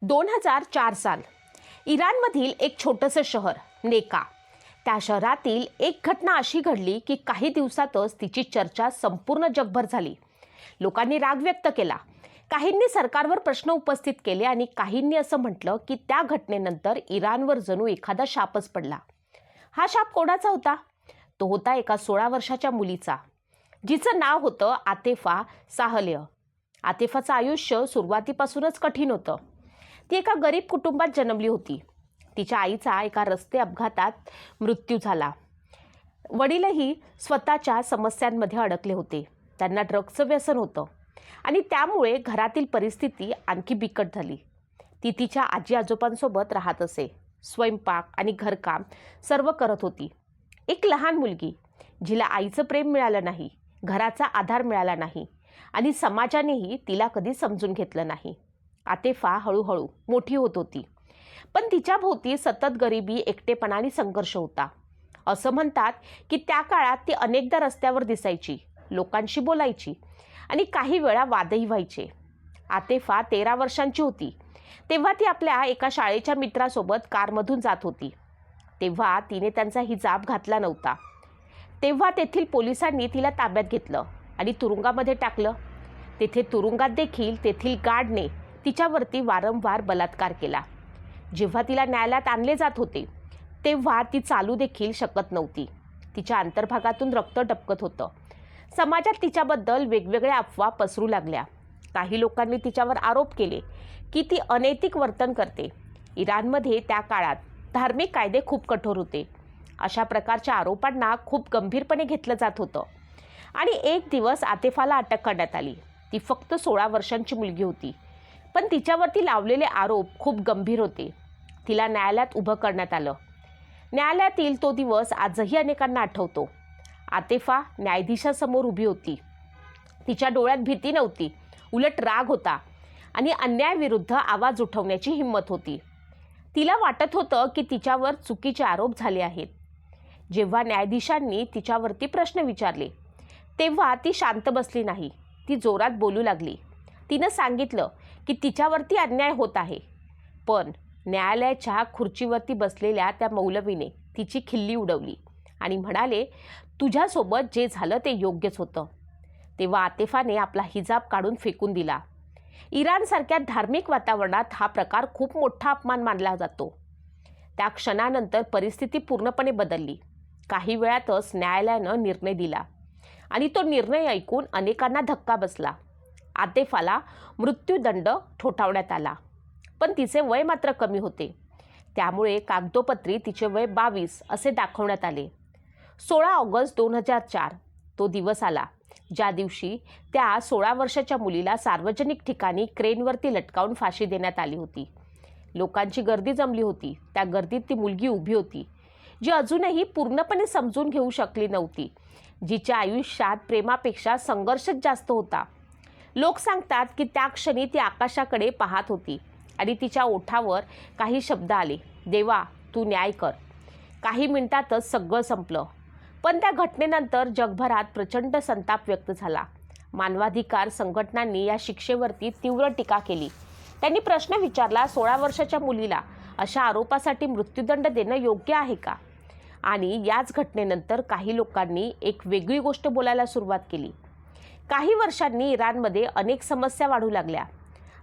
2004 साल इराणमधील एक छोटंसं शहर नेका. त्या शहरातील एक घटना अशी घडली की काही दिवसातच तिची चर्चा संपूर्ण जगभर झाली. लोकांनी राग व्यक्त केला, काहींनी सरकारवर प्रश्न उपस्थित केले आणि काहींनी असं म्हटलं की त्या घटनेनंतर इराणवर जणू एखादा शापच पडला. हा शाप कोणाचा होता? तो होता एका 16 वर्षाच्या मुलीचा, जिचं नाव होतं आतेफा साहलेह. आतेफाचं आयुष्य सुरुवातीपासूनच कठीण होतं. ती एका गरीब कुटुंबात जन्मली होती. तिच्या आईचा एका रस्ते अपघातात मृत्यू झाला. वडीलही स्वतःच्या समस्यांमध्ये अडकले होते. त्यांना ड्रग्जचं व्यसन होतं आणि त्यामुळे घरातील परिस्थिती आणखी बिकट झाली. ती तिच्या आजी आजोबांसोबत राहत असे. स्वयंपाक आणि घरकाम सर्व करत होती. एक लहान मुलगी, जिला आईचं प्रेम मिळालं नाही, घराचा आधार मिळाला नाही आणि समाजानेही तिला कधी समजून घेतलं नाही. आतेफा हळूहळू मोठी होत होती, पण तिच्या भोवती सतत गरिबी, एकटेपणा आणि संघर्ष होता. असं म्हणतात की त्या काळात ती अनेकदा रस्त्यावर दिसायची, लोकांशी बोलायची आणि काही वेळा वादही व्हायचे. आतेफा 13 वर्षांची होती तेव्हा ती आपल्या एका शाळेच्या मित्रासोबत कारमधून जात होती. तेव्हा तिने त्यांचा हिजाब घातला नव्हता. तेव्हा तेथील पोलिसांनी तिला ताब्यात घेतलं आणि तुरुंगामध्ये टाकलं. तेथे तुरुंगात देखील तेथील गार्डने तिच्यावरती वारंवार बलात्कार केला. जेव्हा तिला न्यायालयात आणले जात होते तेव्हा ती चालू देखील शकत नव्हती. तिच्या अंतर्भागातून रक्त टपकत होतं. समाजात तिच्याबद्दल वेगवेगळ्या अफवा पसरू लागल्या. काही लोकांनी तिच्यावर आरोप केले की ती अनैतिक वर्तन करते. इराणमध्ये त्या काळात धार्मिक कायदे खूप कठोर होते. अशा प्रकारच्या आरोपांना खूप गंभीरपणे घेतलं जात होतं आणि एक दिवस आतेफाला अटक करण्यात आली. ती फक्त 16 वर्षांची मुलगी होती, पण तिच्यावरती लावलेले आरोप खूप गंभीर होते. तिला न्यायालयात उभं करण्यात आलं. न्यायालयातील तो दिवस आजही अनेकांना आठवतो. आतेफा न्यायाधीशासमोर उभी होती. तिच्या डोळ्यात भीती नव्हती, उलट राग होता आणि अन्यायाविरुद्ध आवाज उठवण्याची हिंमत होती. तिला वाटत होतं की तिच्यावर चुकीचे आरोप झाले आहेत. जेव्हा न्यायाधीशांनी तिच्यावरती प्रश्न विचारले तेव्हा ती शांत बसली नाही. ती जोरात बोलू लागली. तिनं सांगितलं की तिच्यावरती अन्याय होत आहे, पण न्यायालयाच्या खुर्चीवरती बसलेल्या त्या मौलवीने तिची खिल्ली उडवली आणि म्हणाले, तुझ्यासोबत जे झालं ते योग्यच होतं. तेव्हा आतेफाने आपला हिजाब काढून फेकून दिला. इराणसारख्या धार्मिक वातावरणात हा प्रकार खूप मोठा अपमान मानला जातो. त्या क्षणानंतर परिस्थिती पूर्णपणे बदलली. काही वेळातच न्यायालयानं निर्णय दिला आणि तो निर्णय ऐकून अनेकांना धक्का बसला. आतेफाला मृत्यूदंड ठोठावण्यात आला, पण तिचे वय मात्र कमी होते. त्यामुळे कागदोपत्री तिचे वय 22 असे दाखवण्यात आले. 16 ऑगस्ट 2004 तो दिवस आला ज्या दिवशी त्या 16 वर्षाच्या मुलीला सार्वजनिक ठिकाणी क्रेनवरती लटकावून फाशी देण्यात आली होती. लोकांची गर्दी जमली होती. त्या गर्दीत ती मुलगी उभी होती, जी अजूनही पूर्णपणे समजून घेऊ शकली नव्हती, जिच्या आयुष्यात प्रेमापेक्षा संघर्षच जास्त होता. लोक सांगतात की त्या क्षणी ती आकाशाकडे पाहत होती आणि तिच्या ओठावर काही शब्द आले, देवा तू न्याय कर. काही मिनिटातच सगळं संपलं. पण त्या घटनेनंतर जगभरात प्रचंड संताप व्यक्त झाला. मानवाधिकार संघटनांनी या शिक्षेवरती तीव्र टीका केली. त्यांनी प्रश्न विचारला, 16 वर्षाच्या मुलीला अशा आरोपासाठी मृत्यूदंड देणं योग्य आहे का? आणि याच घटनेनंतर काही लोकांनी एक वेगळी गोष्ट बोलायला सुरुवात केली. काही वर्षांनी इराणमध्ये अनेक समस्या वाढू लागल्या.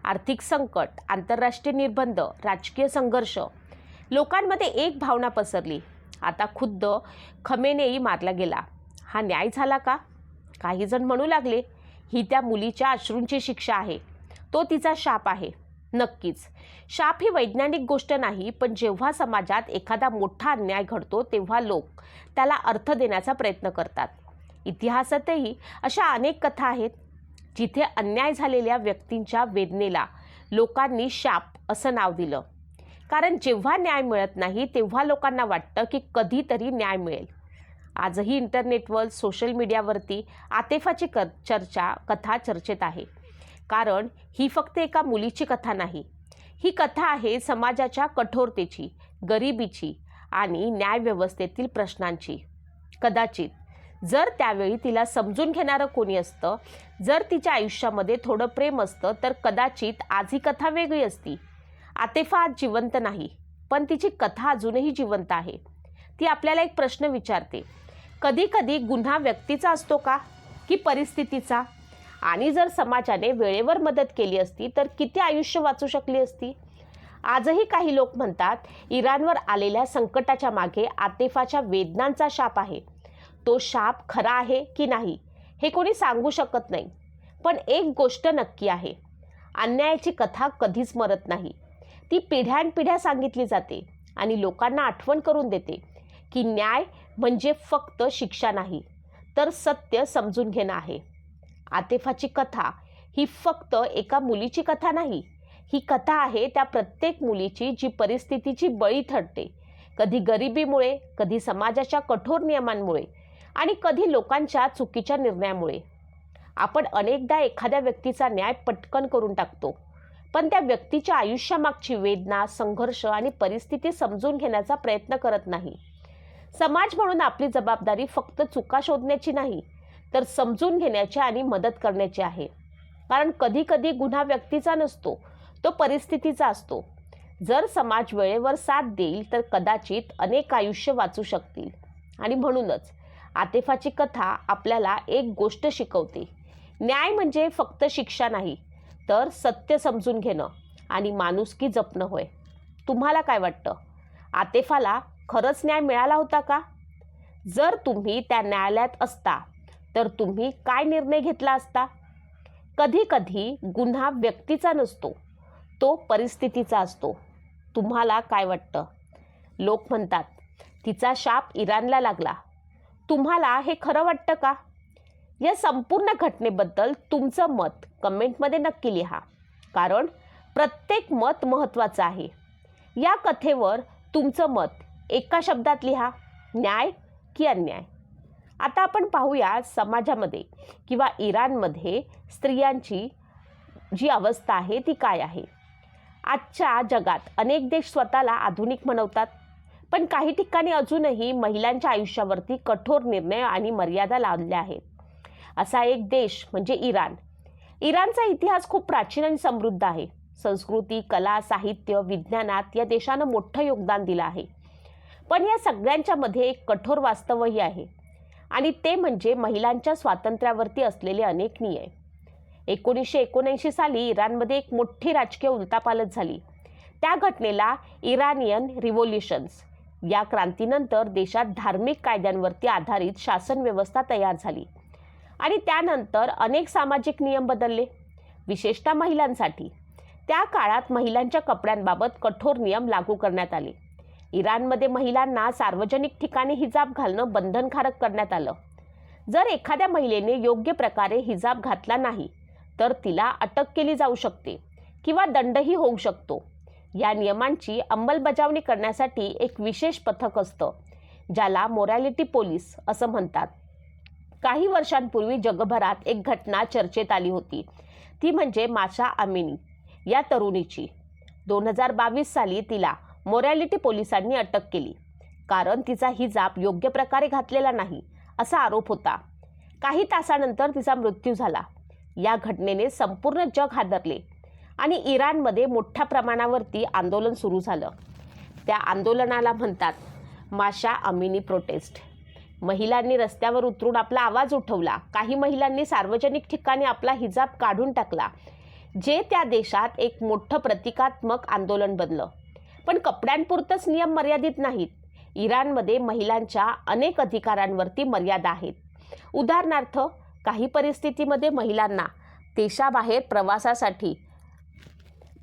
आर्थिक संकट, आंतरराष्ट्रीय निर्बंध, राजकीय संघर्ष. लोकांमध्ये एक भावना पसरली, आता खुद्द खमेनेई मारला गेला. हा न्याय झाला का? काही जण म्हणू लागले, ही त्या मुलीच्या अश्रूंची शिक्षा आहे, तो तिचा शाप आहे. नक्कीच, शाप ही वैज्ञानिक गोष्ट नाही, पण जेव्हा समाजात एखादा मोठा अन्याय घडतो तेव्हा लोक त्याला अर्थ देण्याचा प्रयत्न करतात. इतिहासातही अशा अनेक कथा आहेत जिथे अन्याय झालेल्या व्यक्तींच्या वेदनेला लोकांनी शाप असं नाव दिलं. कारण जेव्हा न्याय मिळत नाही तेव्हा लोकांना वाटतं की कधीतरी न्याय मिळेल. आजही इंटरनेटवर, सोशल मीडियावरती आतेफाची कथा चर्चेत आहे. कारण ही फक्त एका मुलीची कथा नाही, ही कथा आहे समाजाच्या कठोरतेची, गरिबीची आणि न्यायव्यवस्थेतील प्रश्नांची. कदाचित जर त्यावेळी तिला समजून घेणारं कोणी असतं, जर तिच्या आयुष्यामध्ये थोडं प्रेम असतं, तर कदाचित आज ही कथा वेगळी असती. आतिफा आज जिवंत नाही, पण तिची कथा अजूनही जिवंत आहे. ती आपल्याला एक प्रश्न विचारते, कधी कधी गुन्हा व्यक्तीचा असतो का, की परिस्थितीचा? आणि जर समाजाने वेळेवर मदत केली असती तर किती आयुष्य वाचू शकली असती? आजही काही लोक म्हणतात, इराणवर आलेल्या संकटाच्या मागे आतिफाच्या वेदनांचा शाप आहे. तो शाप खरा आहे की नाही हे कोणी सांगू शकत नाही. पण एक गोष्ट नक्की आहे, अन्यायाची कथा कधीच मरत नाही. ती पिढ्यानपिढ्या सांगितली जाते आणि लोकांना आठवण करून देते की न्याय म्हणजे फक्त शिक्षा नाही, तर सत्य समजून घेणं आहे. आतिफाची कथा ही फक्त एका मुलीची कथा नाही, ही कथा आहे त्या प्रत्येक मुलीची जी परिस्थितीची बळी ठरते, कधी गरिबीमुळे, कधी समाजाच्या कठोर नियमांमुळे आणि कधी लोकांच्या चुकीच्या निर्णयामुळे. आपण अनेकदा एखाद्या व्यक्तीचा न्याय पटकन करून टाकतो, पण त्या व्यक्तीच्या आयुष्यामागची वेदना, संघर्ष आणि परिस्थिती समजून घेण्याचा प्रयत्न करत नाही. समाज म्हणून आपली जबाबदारी फक्त चुका शोधण्याची नाही, तर समजून घेण्याची आणि मदत करण्याची आहे. कारण कधी कधी गुन्हा व्यक्तीचा नसतो, तो परिस्थितीचा असतो. जर समाज वेळेवर साथ देईल तर कदाचित अनेक आयुष्य वाचू शकतील. आणि म्हणूनच आतिफाची कथा आपल्याला एक गोष्ट शिकवते, न्याय म्हणजे फक्त शिक्षा नाही, तर सत्य समजून घेणं आणि माणुसकी जपणं होय. तुम्हाला काय वाटतं, आतिफाला खरंच न्याय मिळाला होता का? जर तुम्ही त्या न्यायालयात असता तर तुम्ही काय निर्णय घेतला असता? कधी कधी गुन्हा व्यक्तीचा नसतो, तो परिस्थितीचा असतो. तुम्हाला काय वाटतं? लोक म्हणतात तिचा शाप इराणला लागला. तुम्हाला हे खरं वाटतं का? या संपूर्ण घटनेबद्दल तुमचं मत कमेंटमध्ये नक्की लिहा, कारण प्रत्येक मत महत्त्वाचं आहे. या कथेवर तुमचं मत एका शब्दात लिहा, न्याय की अन्याय. आता आपण पाहूया समाजामध्ये किंवा इराणमध्ये स्त्रियांची जी अवस्था आहे ती काय आहे. आजच्या जगात अनेक देश स्वतःला आधुनिक म्हणवतात, पण काही ठिकाणी अजूनही महिलांच्या आयुष्यावरती कठोर निर्णय आणि मर्यादा लावल्या आहेत. असा एक देश म्हणजे इराण. इराणचा इतिहास खूप प्राचीन आणि समृद्ध आहे. संस्कृती, कला, साहित्य, विज्ञानात या देशानं मोठं योगदान दिलं आहे. पण या सगळ्यांच्या मध्ये एक कठोर वास्तवही आहे, आणि ते म्हणजे महिलांच्या स्वातंत्र्यावरती असलेले अनेक नियम. 1979 साली इराणमध्ये एक मोठी राजकीय उलथापालथ झाली. त्या घटनेला इराणियन रिव्होल्यूशन्स या क्रांतीनंतर देशात धार्मिक कायद्यांवरती आधारित शासन व्यवस्था तयार झाली आणि त्यानंतर अनेक सामाजिक नियम बदलले, विशेषतः महिलांसाठी. त्या काळात महिलांच्या कपड्यांबाबत कठोर नियम लागू करण्यात आले. इराणमध्ये महिलांना सार्वजनिक ठिकाणी हिजाब घालणं बंधनकारक करण्यात आलं. जर एखाद्या महिलेने योग्य प्रकारे हिजाब घातला नाही तर तिला अटक केली जाऊ शकते किंवा दंडही होऊ शकतो. या नियमांची अंमलबजावणी करण्यासाठी एक विशेष पथक असतं, ज्याला मोरॅलिटी पोलीस असं म्हणतात. काही वर्षांपूर्वी जगभरात एक घटना चर्चेत आली होती, ती म्हणजे माशा अमिनी या तरुणीची. 2022 साली तिला मोरॅलिटी पोलिसांनी अटक केली, कारण तिचा हिजाब योग्य प्रकारे घातलेला नाही असा आरोप होता. काही तासानंतर तिचा मृत्यू झाला. या घटनेने संपूर्ण जग हादरले आणि इराणमध्ये मोठ्या प्रमाणावरती आंदोलन सुरू झालं. त्या आंदोलनाला म्हणतात माशा अमिनी प्रोटेस्ट. महिलांनी रस्त्यावर उतरून आपला आवाज उठवला. काही महिलांनी सार्वजनिक ठिकाणी आपला हिजाब काढून टाकला, जे त्या देशात एक मोठं प्रतिकात्मक आंदोलन बनलं. पण कपड्यांपुरतंच नियम मर्यादित नाहीत. इराणमध्ये महिलांच्या अनेक अधिकारांवरती मर्यादा आहेत. उदाहरणार्थ, काही परिस्थितीमध्ये महिलांना देशाबाहेर प्रवासासाठी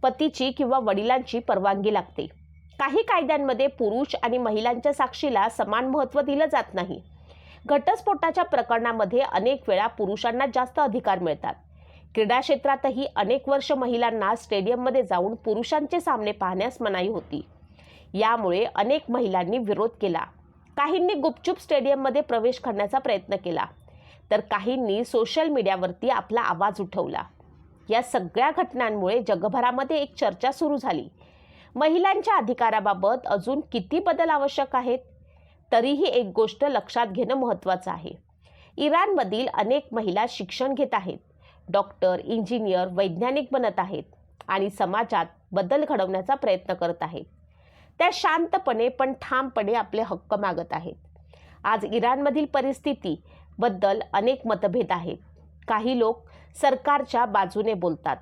पतीची किंवा वडिलांची परवानगी लागते. काही कायद्यांमध्ये पुरुष आणि महिलांच्या साक्षीला समान महत्त्व दिलं जात नाही. घटस्फोटाच्या प्रकरणामध्ये अनेक वेळा पुरुषांना जास्त अधिकार मिळतात. क्रीडा क्षेत्रातही अनेक वर्ष महिलांना स्टेडियममध्ये जाऊन पुरुषांचे सामने पाहण्यास मनाई होती. यामुळे अनेक महिलांनी विरोध केला. काहींनी गुपचूप स्टेडियममध्ये प्रवेश करण्याचा प्रयत्न केला, तर काहींनी सोशल मीडियावरती आपला आवाज उठवला. या सगळ्या घटनांमुळे जगभरामध्ये एक चर्चा सुरू झाली. महिलांच्या अधिकाराबाबत अजून किती बदल आवश्यक आहेत? तरीही एक गोष्ट लक्षात घेणं महत्त्वाचं आहे. इराणमधील अनेक महिला शिक्षण घेत आहेत. डॉक्टर, इंजिनियर, वैज्ञानिक बनत आहेत आणि समाजात बदल घडवण्याचा प्रयत्न करत आहेत. त्या शांतपणे पण ठामपणे आपले हक्क मागत आहेत. आज इराणमधील परिस्थितीबद्दल अनेक मतभेद आहेत. काही लोक सरकारच्या बाजूने बोलतात,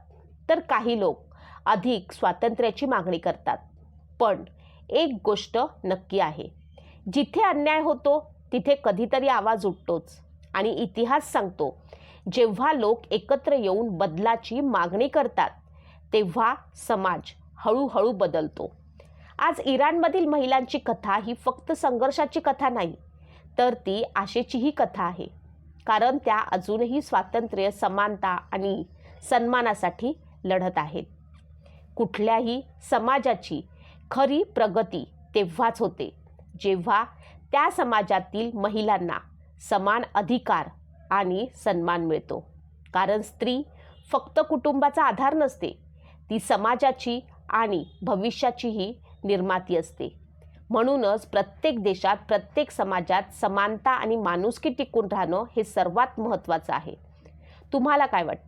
तर काही लोक अधिक स्वातंत्र्याची मागणी करतात. पण एक गोष्ट नक्की आहे, जिथे अन्याय होतो तिथे कधीतरी आवाज उठतोच. आणि इतिहास सांगतो, जेव्हा लोक एकत्र येऊन बदलाची मागणी करतात तेव्हा समाज हळूहळू बदलतो. आज इराणमधील महिलांची कथा ही फक्त संघर्षाची कथा नाही, तर ती आशेचीही कथा आहे. कारण त्या अजूनही स्वातंत्र्य, समानता आणि सन्मानासाठी लढत आहेत. कुठल्याही समाजाची खरी प्रगती तेव्हाच होते जेव्हा त्या समाजातील महिलांना समान अधिकार आणि सन्मान मिळतो. कारण स्त्री फक्त कुटुंबाचा आधार नसते, ती समाजाची आणि भविष्याचीही निर्माती असते. म्हणूनच प्रत्येक देशात, प्रत्येक समाजात समानता आणि माणुसकी टिकून राहणं हे सर्वात महत्त्वाचं आहे. तुम्हाला काय वाटतं?